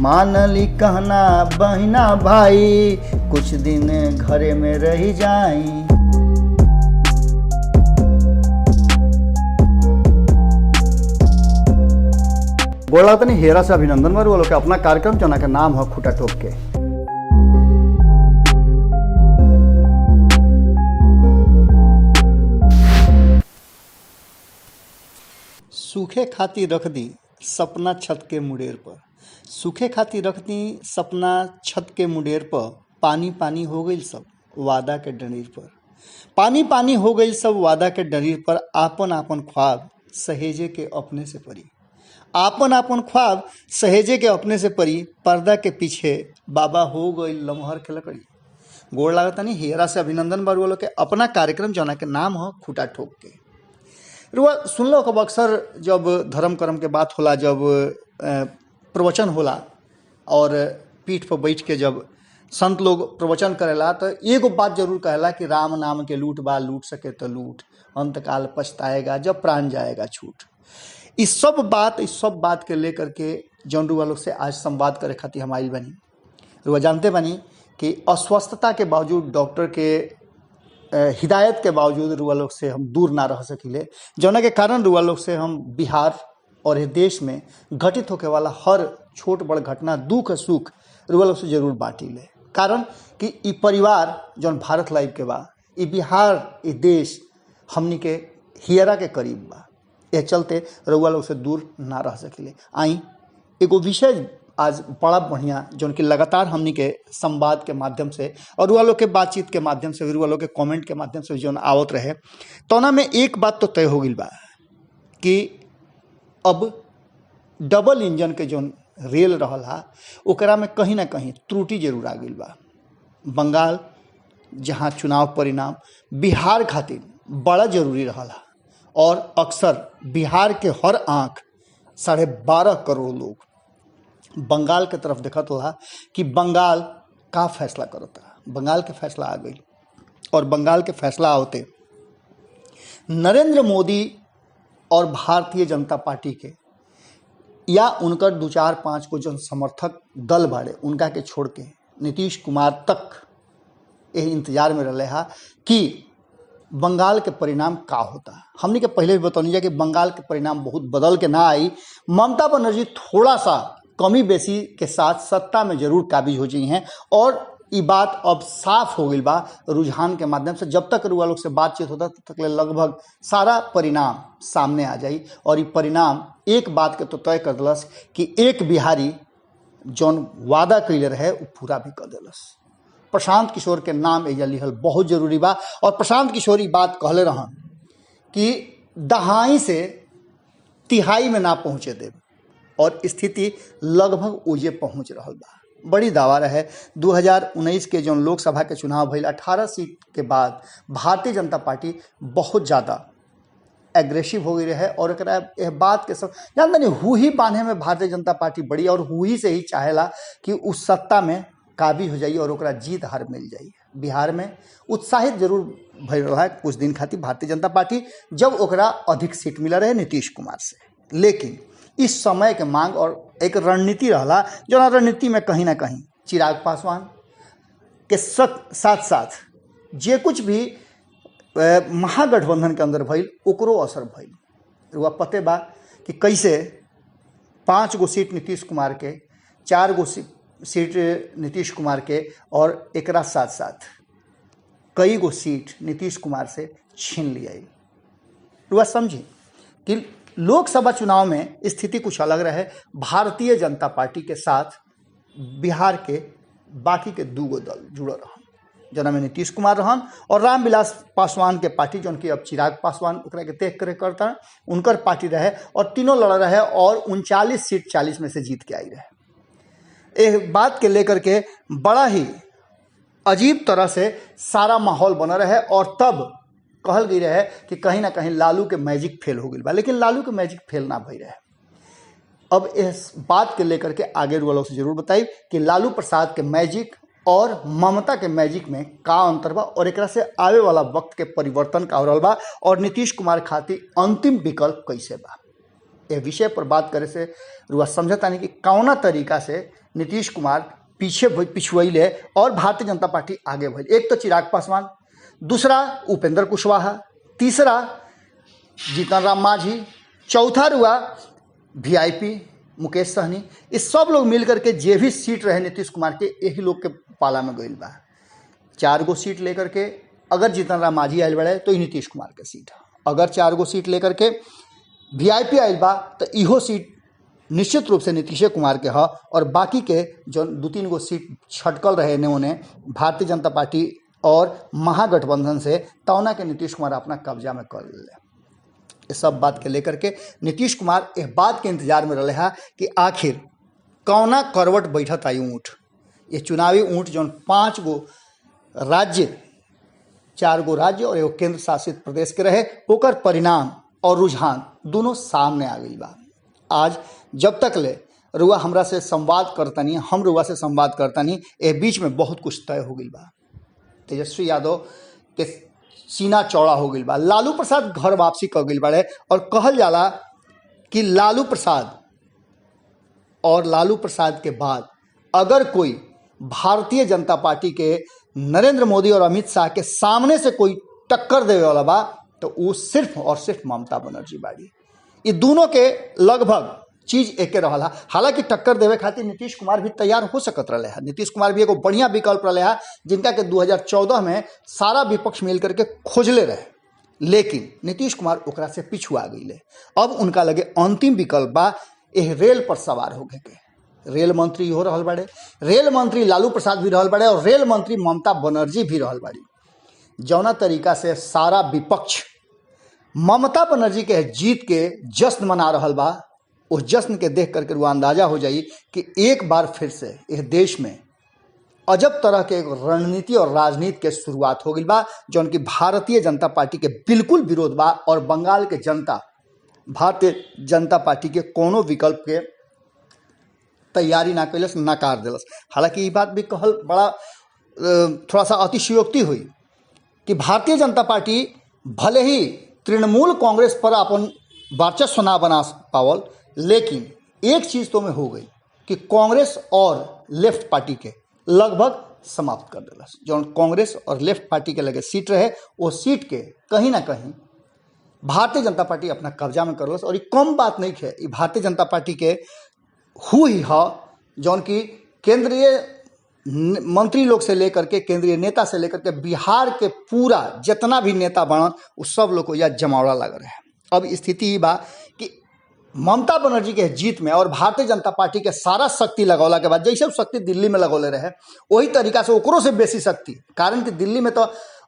मानली कहना बहिना भाई, कुछ दिन घरे में रही जाई। बोला तनी हेरा से अभिनंदन मारू वालों के अपना कार्यक्रम जना के नाम है खूटा ठोक के। सूखे खाती रख दी सपना छत के मुडेर पर, सूखे खाती रख दी सपना छत के मुडेर पर। पानी पानी हो गई सब वादा के डरीर पर, पानी पानी हो गई सब वादा के डरीर पर। आपन आपन ख्वाब सहेजे के अपने से परी, आपन आपन ख्वाब सहेजे के अपने से परी। पर्दा के पीछे बाबा हो गई लमहर के लकड़ी। गोड़ लागता नहीं हेरा से अभिनंदन बारू वालों के अपना कार्यक्रम जना के नाम हो खूटा ठोक के। रुआ सुन लो कब अक्सर जब धर्म कर्म के बात होला, जब प्रवचन होला और पीठ पर बैठ के जब संत लोग प्रवचन करेला तो एगो बात जरूर कहेला कि राम नाम के लूट बा, लूट सके तो लूट, अंतकाल पछताएगा जब प्राण जाएगा छूट। इस सब बात के लेकर के जौन रुआ लोग से आज संवाद करे खातिर हम आइल बनी। रुआ जानते बनी कि अस्वस्थता के बावजूद, डॉक्टर के हिदायत के बावजूद रुआ लोग से हम दूर ना रह सकिले, जौना के कारण रुआ लोग से हम बिहार और देश में घटित होके वाला हर छोट बड़ घटना, दुख सुख रुआ लोग से जरूर बांटी ले। कारण कि ई परिवार जौन भारत लाइव के बा, ई बिहार, ई देश हमनी के हियरा के करीब बा। यह चलते रुआ लोग से दूर ना रह सकिले। आई एगो विषय आज बड़ा बढ़िया जौन कि लगातार हमनी के संवाद के माध्यम से और रुआ लोग के बातचीत के माध्यम से, रुआ लोग के कमेंट के माध्यम से जौन आवत रहे, तोना में एक बात तो तय हो गई बा कि अब डबल इंजन के जौन रेल रहल हा ओकरा में कहीं ना कहीं त्रुटि जरूर आ गई बा। बंगाल जहाँ चुनाव परिणाम बिहार खातिर बड़ा जरूरी रहल हा और अक्सर बिहार के हर आँख 12.5 करोड़ लोग बंगाल के तरफ देखत होला कि बंगाल का फैसला करता। बंगाल के फैसला आ गई और बंगाल के फैसला होते नरेंद्र मोदी और भारतीय जनता पार्टी के या उनकर 2-4-5 को जो समर्थक दल बाड़े उनका के छोड़ के नीतीश कुमार तक यह इंतजार में रहे हा कि बंगाल के परिणाम का होता। हमने के पहले भी बतौनी जा कि बंगाल के परिणाम बहुत बदल के ना आई। ममता बनर्जी थोड़ा सा कमी बेसी के साथ सत्ता में जरूर काबिज हो गई हैं और ये बात अब साफ हो गई बा रुझान के माध्यम से। जब तक रुआ लोग से बातचीत होता तब तक लगभग सारा परिणाम सामने आ जाई और ये परिणाम एक बात के तो तय कर दिलस कि एक बिहारी जौन वादा कैले रहे वो पूरा भी कर दिलस। प्रशांत किशोर के नाम एजा लिखल बहुत जरूरी बा और प्रशांत किशोर ये बात कहले रहन कि दहाई से तिहाई में ना पहुँचे देव और स्थिति लगभग ओजे पहुँच रहा बा। बड़ी दावा रहे 2019 के जो लोकसभा के चुनाव भइल 18 सीट के बाद भारतीय जनता पार्टी बहुत ज़्यादा एग्रेसिव हो गई रहे और यह बात के सब जानते नहीं हुई बांधे में भारतीय जनता पार्टी बड़ी और हुई से ही चाहेला कि उस सत्ता में काबिज हो जाइए और ओकरा जीत हार मिल जाइए। बिहार में उत्साहित जरूर भइल रहा है कुछ दिन खातिर भारतीय जनता पार्टी जब ओकरा अधिक सीट मिला रहे नीतीश कुमार से, लेकिन इस समय के मांग और एक रणनीति रहला जो रणनीति में कहीं ना कहीं चिराग पासवान के साथ साथ जे कुछ भी महागठबंधन के अंदर भइल ओकरो असर भइल। रुआ पते बा कि कैसे 5 गो सीट नीतीश कुमार के, 4 गो सीट नीतीश कुमार के और एकरा साथ साथ कई गो सीट नीतीश कुमार से छीन लिया। रुआ समझी कि लोकसभा चुनाव में स्थिति कुछ अलग रहे। भारतीय जनता पार्टी के साथ बिहार के बाकी के 2 गो दल जुड़ल रहन, जना में नीतीश कुमार रहन और रामविलास पासवान के पार्टी जो कि अब चिराग पासवान ओकरा के देख करे करता उनकर पार्टी रहे और तीनों लड़ रहे और 39 सीट 40 में से जीत के आई रहे। एक बात के लेकर के बड़ा ही अजीब तरह से सारा माहौल बना रहे और तब कहल गई रहे कि कहीं ना कहीं लालू के मैजिक फेल हो गई बा, लेकिन लालू के मैजिक फेल ना भई रहे। अब इस बात के लेकर के आगे वालों से जरूर बताई कि लालू प्रसाद के मैजिक और ममता के मैजिक में का अंतर बा और एकरा से आवे वाला वक्त के परिवर्तन का हो रहल बा और नीतीश कुमार खातिर अंतिम विकल्प कैसे बा। ये विषय पर बात करे से रुआ समझता नहीं कि कौना तरीका से नीतीश कुमार पीछे पिछुआले और भारतीय जनता पार्टी आगे भइल। एक तो चिराग पासवान, दूसरा उपेंद्र कुशवाहा, तीसरा जीतन राम मांझी, चौथा रुआ वीआईपी मुकेश सहनी। इस सब लोग मिलकर के जे भी सीट रहे नीतीश कुमार के यही लोग के पाला में गइल बा। 4 गो सीट लेकर के अगर जीतन राम मांझी आयल बड़े तो नीतीश कुमार के सीट है, अगर 4 गो सीट लेकर के वीआईपी आयल बा तो इहो सीट निश्चित रूप से नीतीश कुमार के है। और बाकी के जो 2-3 गो सीट छटकल रहे ने उन्हें भारतीय जनता पार्टी और महागठबंधन से तौना के नीतीश कुमार अपना कब्जा में कर ले। इस सब बात के लेकर के नीतीश कुमार इस बात के इंतजार में रहे हैं कि आखिर कौना करवट बैठत आई ऊँट। ये चुनावी ऊँट जो 5 गो राज्य, 4 गो राज्य और एगो केंद्र शासित प्रदेश के रहे, ओकर परिणाम और रुझान दोनों सामने आ गई बा। आज जब तक ले रुआ हमरा से संवाद करतनी, हम रुआ से संवाद करतनी, ए बीच में बहुत कुछ तय हो गई बा। तेजस्वी यादव के सीना चौड़ा हो गई बा, लालू प्रसाद घर वापसी कर गई बाड़े और कहल जाला कि लालू प्रसाद और लालू प्रसाद के बाद अगर कोई भारतीय जनता पार्टी के नरेंद्र मोदी और अमित शाह के सामने से कोई टक्कर देवे वाला बा तो वो सिर्फ और सिर्फ ममता बनर्जी बाड़ी। ये दोनों के लगभग चीज एके रहा। हालांकि टक्कर देवे खातिर नीतीश कुमार भी तैयार हो सकत रहे हैं। नीतीश कुमार भी एगो बढ़िया विकल्प रहे हैं जिनका के 2014 में सारा विपक्ष मिल करके खोजले रहे, लेकिन नीतीश कुमार ओकरा से पिछुआ गई। अब उनका लगे अंतिम विकल्प बा एह रेल पर सवार होके के। रेल मंत्री हो रहल बड़े, रेल मंत्री लालू प्रसाद भी रहल बड़े और रेल मंत्री ममता बनर्जी भी रहल बड़ी। जौना तरीका से सारा विपक्ष ममता बनर्जी के जीत के जश्न मना रहल बा, उस जश्न के देख करके वो अंदाजा हो जाई कि एक बार फिर से इस देश में अजब तरह के एक रणनीति और राजनीति के शुरुआत हो गई बा जौन की भारतीय जनता पार्टी के बिल्कुल विरोध बा। और बंगाल के जनता भारतीय जनता पार्टी के कोनो विकल्प के तैयारी ना कैलस, नकार दिलस। हालांकि ये बात भी कहल बड़ा थोड़ा सा अतिशयोक्ति हुई कि भारतीय जनता पार्टी भले ही तृणमूल कांग्रेस पर अपन वर्चस्व ना बना पावल, लेकिन एक चीज तो में हो गई कि कांग्रेस और लेफ्ट पार्टी के लगभग समाप्त कर दिलस। जो कांग्रेस और लेफ्ट पार्टी के लगे सीट रहे वो सीट के कहीं ना कहीं भारतीय जनता पार्टी अपना कब्जा में कर लस। और ये कम बात नहीं है, ये भारतीय जनता पार्टी के हुई है जौन की केंद्रीय मंत्री लोग से लेकर के केंद्रीय नेता से लेकर के बिहार के पूरा जितना भी नेता बनन उस सब लोग को यह जमावड़ा लग रहा है। अब स्थिति ये बा कि ममता बनर्जी के जीत में और भारतीय जनता पार्टी के सारा शक्ति लगौला के बाद जैसे शक्ति दिल्ली में लगौले रहे वही तरीका से ओकरों से बेसी शक्ति, कारण कि दिल्ली में तो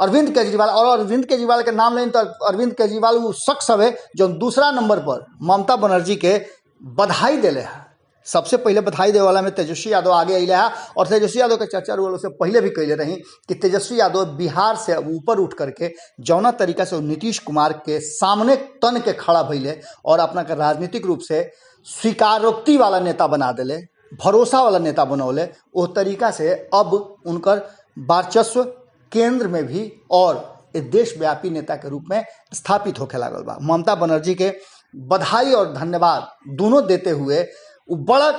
अरविंद केजरीवाल, और अरविंद केजरीवाल के नाम लें तो अरविंद केजरीवाल वो शख्स है जो दूसरा नंबर पर ममता बनर्जी के बधाई दिले है। सबसे पहले बधाई देने वाला में तेजस्वी यादव आगे अले है और तेजस्वी यादव के चर्चा वालों से पहले भी कहले रही कि तेजस्वी यादव बिहार से ऊपर उठ करके जौना तरीका से नीतीश कुमार के सामने तन के खड़ा भइले और अपना के राजनीतिक रूप से स्वीकारोक्ति वाला नेता बना दिले, भरोसा वाला नेता बनौले, वो तरीका से अब उनकर वर्चस्व केंद्र में भी और देशव्यापी नेता के रूप में स्थापित होके लागल बा। ममता बनर्जी के बधाई और धन्यवाद दोनों देते हुए वो बड़ा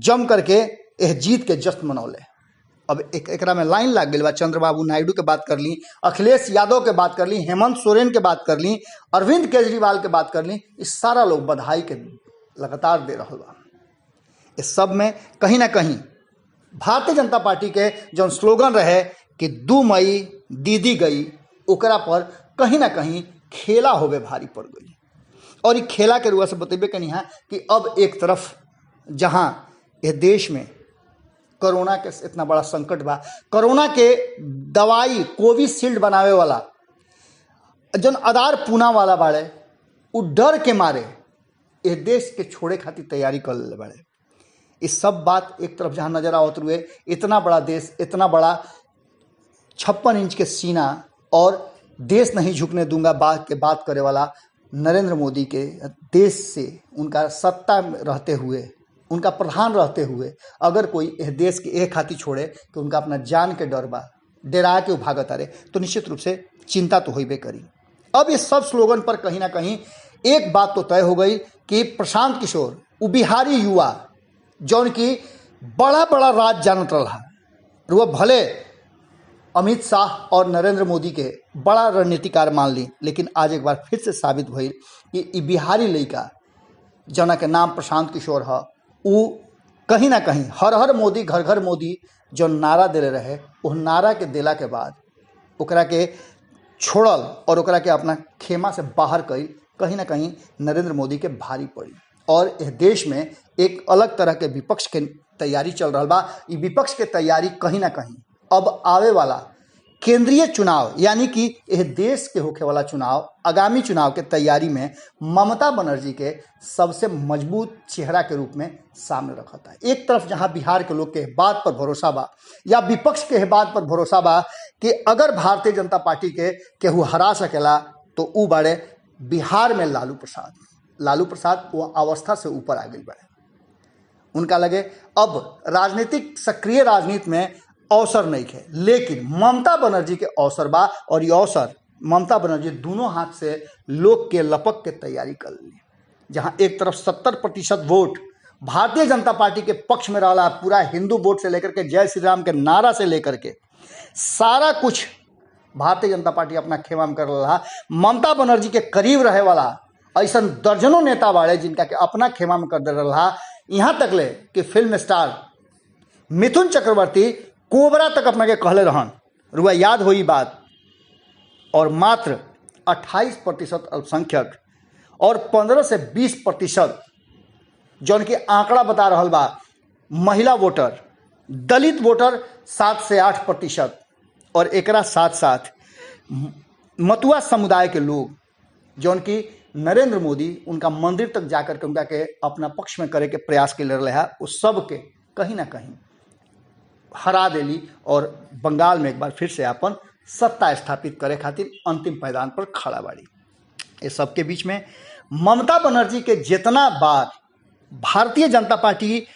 जम करके यह जीत के जश्न मनौले। अब एकरा में लाइन लग गई बा। चंद्रबाबू नायडू के बात कर ली, अखिलेश यादव के बात कर ली, हेमंत सोरेन के बात कर ली, अरविंद केजरीवाल के बात कर ली, इस सारा लोग बधाई के लगातार दे रहा बा। इस सब में कहीं ना कहीं भारतीय जनता पार्टी के जो स्लोगन रहे कि 2 मई दीदी गई, ओकरा पर कहीं ना कहीं खेला होवे भारी पड़ गई। और ये खेला के रुआ से बतेबे कहीं है कि अब एक तरफ जहां ये देश में कोरोना के इतना बड़ा संकट बा, कोरोना के दवाई कोविशील्ड बनावे वाला जन आधार पूना वाला बाड़े उ डर के मारे ये देश के छोड़े खातिर तैयारी कर ले बाड़े। इस सब बात एक तरफ जहां नजर आवत हुए, इतना बड़ा देश, इतना बड़ा 56 इंच के सीना और देश नहीं झुकने दूंगा बात करे वाला नरेंद्र मोदी के देश से, उनका सत्ता में रहते हुए, उनका प्रधान रहते हुए अगर कोई यह देश के एक खातिर छोड़े कि उनका अपना जान के डर बा, डरा के भागत आ रहे, तो निश्चित रूप से चिंता तो होइबे करी। अब इस सब स्लोगन पर कहीं ना कहीं एक बात तो तय हो गई कि प्रशांत किशोर उ बिहारी युवा जौन की बड़ा बड़ा राज जानत रहा, वो भले अमित शाह और नरेंद्र मोदी के बड़ा रणनीतिकार मान ली, लेकिन आज एक बार फिर से साबित भइल कि ई बिहारी लड़का जना के नाम प्रशांत किशोर है, उ कहीं ना कहीं हर हर मोदी घर घर मोदी जो नारा दिले रहे, वो नारा के दिला के बाद ओकरा के छोड़ल और ओकरा के अपना खेमा से बाहर कहीं ना कहीं नरेंद्र मोदी के भारी पड़ी। और इस देश में एक अलग तरह के विपक्ष के तैयारी चल रहा बा। ये विपक्ष के तैयारी कहीं ना कहीं अब आवे वाला केंद्रीय चुनाव यानी कि यह देश के होखे वाला चुनाव, आगामी चुनाव के तैयारी में ममता बनर्जी के सबसे मजबूत चेहरा के रूप में सामने रखता है। एक तरफ जहां बिहार के लोग के बात पर भरोसा बा या विपक्ष के बात पर भरोसा बा कि अगर भारतीय जनता पार्टी के केहू हरा सकेला तो ऊ बाड़े बिहार में लालू प्रसाद वो अवस्था से ऊपर आ गई बाड़े। उनका लगे अब राजनीतिक सक्रिय राजनीति में अवसर नहीं है, लेकिन ममता बनर्जी के अवसर बा और ये अवसर ममता बनर्जी दोनों हाथ से लोग के लपक के तैयारी कर ली। जहां एक तरफ 70% वोट भारतीय जनता पार्टी के पक्ष में रहा, पूरा हिंदू वोट से लेकर के जय श्री राम के नारा से लेकर के सारा कुछ भारतीय जनता पार्टी अपना खेमा में कर रहा। ममता बनर्जी के करीब रहे वाला ऐसा दर्जनों नेता बाड़े जिनका के अपना खेमा में कर दे रहा। यहाँ तक ले कि film star Mithun Chakraborty cobra तक अपना के कहले रहन, रुआ याद हो बात। और मात्र 28% अल्पसंख्यक और 15 से 20% जौन के आंकड़ा बता रहा बा महिला वोटर, दलित वोटर 7 से 8% और एकरा साथ साथ मतुआ समुदाय के लोग जौन की नरेंद्र मोदी उनका मंदिर तक जाकर के उनका के अपना पक्ष में करे के प्रयास के ले रहे हैं, उस सब के कहीं ना कहीं हरा देली और बंगाल में एक बार फिर से अपन सत्ता स्थापित करे खातिर अंतिम मैदान पर खड़ा बाड़ी। इस सब के बीच में ममता बनर्जी के जितना बार भारतीय जनता पार्टी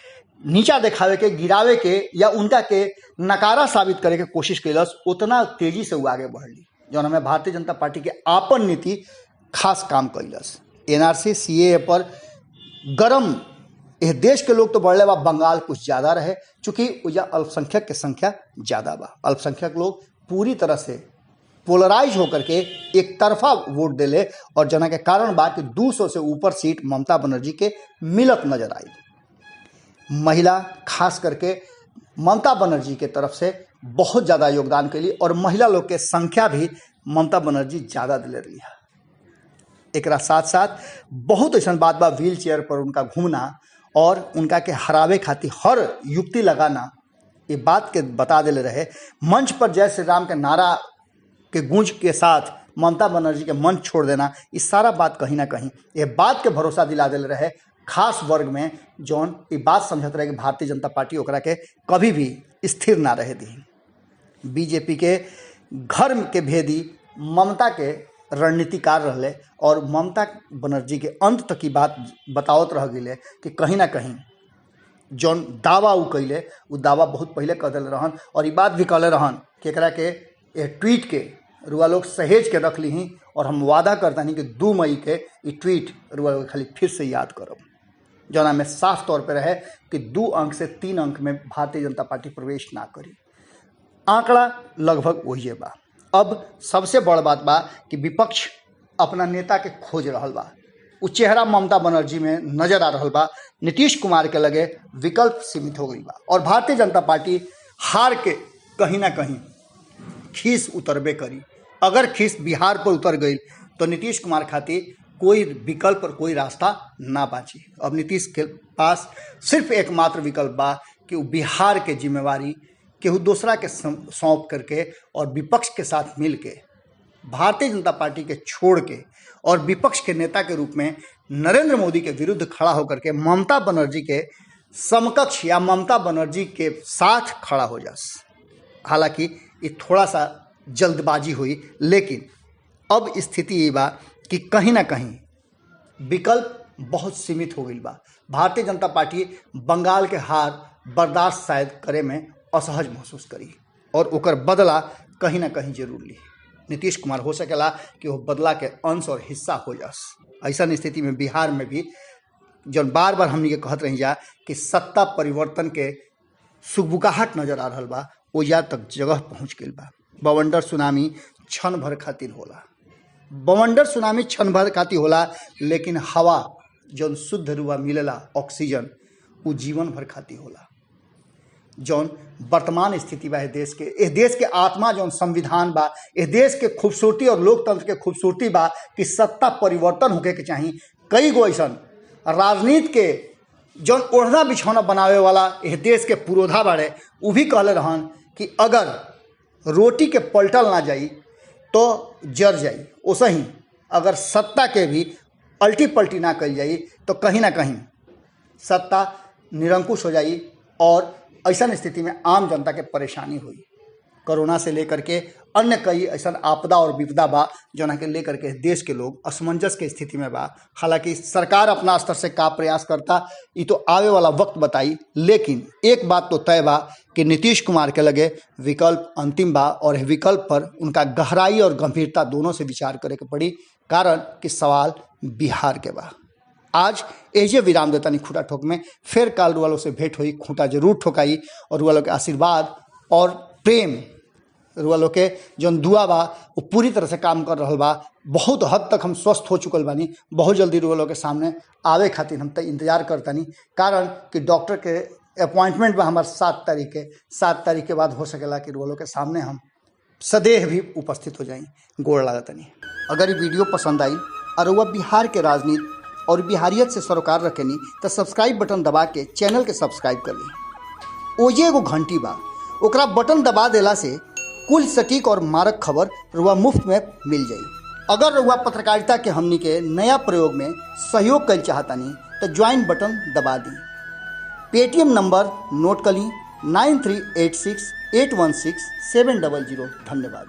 नीचा दिखावे के, गिरावे के या उनका के नकारा साबित करे के कोशिश कैलस, उतना तेजी से वो आगे बढ़ली। जौन हमें भारतीय जनता पार्टी के आपन नीति खास काम कैलस। एनआरसी सीएए पर गरम इस देश के लोग तो बढ़ले बा, बंगाल कुछ ज़्यादा रहे चूँकि उजा अल्पसंख्यक के संख्या ज़्यादा बा। अल्पसंख्यक लोग पूरी तरह से पोलराइज होकर के एक तरफा वोट दिले और जना के कारण बा कि 200 से ऊपर सीट ममता बनर्जी के मिलत नजर आई। महिला खास करके ममता बनर्जी के तरफ से बहुत ज़्यादा योगदान के लिए और महिला लोग के संख्या भी ममता बनर्जी ज़्यादा दिले रही है। एक साथ साथ बहुत ऐसा बात बा व्हील चेयर पर उनका घूमना और उनका के हरावे खातिर हर युक्ति लगाना, ये बात के बता दिले रहे। मंच पर जय श्री राम के नारा के गूंज के साथ ममता बनर्जी के मंच छोड़ देना, इस सारा बात कहीं ना कहीं ये बात के भरोसा दिला दिले रहे खास वर्ग में जौन ये बात समझत रहे कि भारतीय जनता पार्टी ओकरा के कभी भी स्थिर ना रहे दी। बीजेपी के घर के भेदी ममता के रणनीतिकार रहले और ममता बनर्जी के अंत तक की बात बतावत रह गए कि कहीं ना कहीं जौन दावा उ कैले वो दावा बहुत पहले कर दिल रहन और ये बात भी कहले रहन कि एकरा के ट्वीट के रुआ लोग सहेज के रख ली और हम वादा करता नहीं कि 2 मई के ये ट्वीट रुआ लोग खाली फिर से याद करब, जौना में साफ तौर पर रहे कि 2 अंक से 3 अंक में भारतीय जनता पार्टी प्रवेश ना करी। आंकड़ा लगभग वही बा। अब सबसे बड़ बात बा कि विपक्ष अपना नेता के खोज रहा बा, उ चेहरा ममता बनर्जी में नजर आ रहा बा। नीतीश कुमार के लगे विकल्प सीमित हो गई बा और भारतीय जनता पार्टी हार के कहीं ना कहीं खीस उतरबे करी। अगर खीस बिहार पर उतर गई तो नीतीश कुमार खातिर कोई विकल्प और कोई रास्ता ना बाची। अब नीतीश के पास सिर्फ एकमात्र विकल्प बा कि वो बिहार के जिम्मेवारी केहू दूसरा के सौंप करके और विपक्ष के साथ मिल के भारतीय जनता पार्टी के छोड़ के और विपक्ष के नेता के रूप में नरेंद्र मोदी के विरुद्ध खड़ा होकर के ममता बनर्जी के समकक्ष या ममता बनर्जी के साथ खड़ा हो जा। हालांकि ये थोड़ा सा जल्दबाजी हुई, लेकिन अब स्थिति ये बा कि कहीं ना कहीं विकल्प बहुत सीमित हो गई बा। भारतीय जनता पार्टी बंगाल के हार बर्दाश्त शायद करे में असहज महसूस करी और ओकर बदला कहीं ना कहीं जरूर ली। नीतीश कुमार हो सकेला कि वो बदला के अंश और हिस्सा हो जास। ऐसा स्थिति में बिहार में भी जौन बार बार हमनी के कहत रही जा कि सत्ता परिवर्तन के सुगबुगाहट नजर आ रहा बा, ओजा तक जगह पहुँच गई बा। बवंडर सुनामी क्षण भर खातिर होला, बवंडर सुनामी क्षण भर खातिर होला, लेकिन हवा जौन शुद्ध रुआ मिलेला ऑक्सीजन वो जीवन भर खातिर होला। जौन वर्तमान स्थिति बा इस देश के आत्मा जौन संविधान बा, इस देश के खूबसूरती और लोकतंत्र के खूबसूरती बा कि सत्ता परिवर्तन होके के चाहिए। कई गो ऐसा राजनीति के जौन ओढ़ना बिछौना बनावे वाला इस देश के पुरोधा बाड़े, वो भी कहले रहन कि अगर रोटी के पलटल ना जाई तो जर जाई, ओसे ही अगर सत्ता के भी अल्टी पल्टी ना कल जाई तो कहीं ना कहीं सत्ता निरंकुश हो जाई और ऐसा स्थिति में आम जनता के परेशानी हुई। कोरोना से लेकर के अन्य कई ऐसा आपदा और विपदा बा जना के लेकर के देश के लोग असमंजस के स्थिति में बा। हालांकि सरकार अपना स्तर से का प्रयास करता ये तो आवे वाला वक्त बताई, लेकिन एक बात तो तय बा कि नीतीश कुमार के लगे विकल्प अंतिम बा और विकल्प पर उनका गहराई और गंभीरता दोनों से विचार करे के पड़ी, कारण कि सवाल बिहार के बा। आज एजे विराम देता नहीं खूटा ठोक में, फिर काल रुआलों से भेंट हुई, खूंटा जरूर ठोकाई और रुआलों के आशीर्वाद और प्रेम रुआलों के जौन दुआ बा वो पूरी तरह से काम कर रहा बा। बहुत हद तक हम स्वस्थ हो चुकल बानी, बहुत जल्दी रुआलों के सामने आवे खातिर हम इंतजार करतानी, कारण कि डॉक्टर के अपॉइंटमेंट बा हमारे 7 तारीख के बाद हो सकेला कि रुआलों के सामने हम सदैव भी उपस्थित हो जाएं। गोड़ लागतनी। अगर ये वीडियो पसंद आई और वह बिहार के राजनीति और बिहारियत से सरोकार रखेनी तो सब्सक्राइब बटन दबा के चैनल के सब्सक्राइब कर ली। ओजे एगो घंटी बा, ओकरा बटन दबा देला से कुल सटीक और मारक खबर रुआ मुफ्त में मिल जाई। अगर रुआ पत्रकारिता के हमनी के नया प्रयोग में सहयोग कर चाहतानी तो ज्वाइन बटन दबा दी। पेटीएम नंबर नोट कर ली 9386816700। धन्यवाद।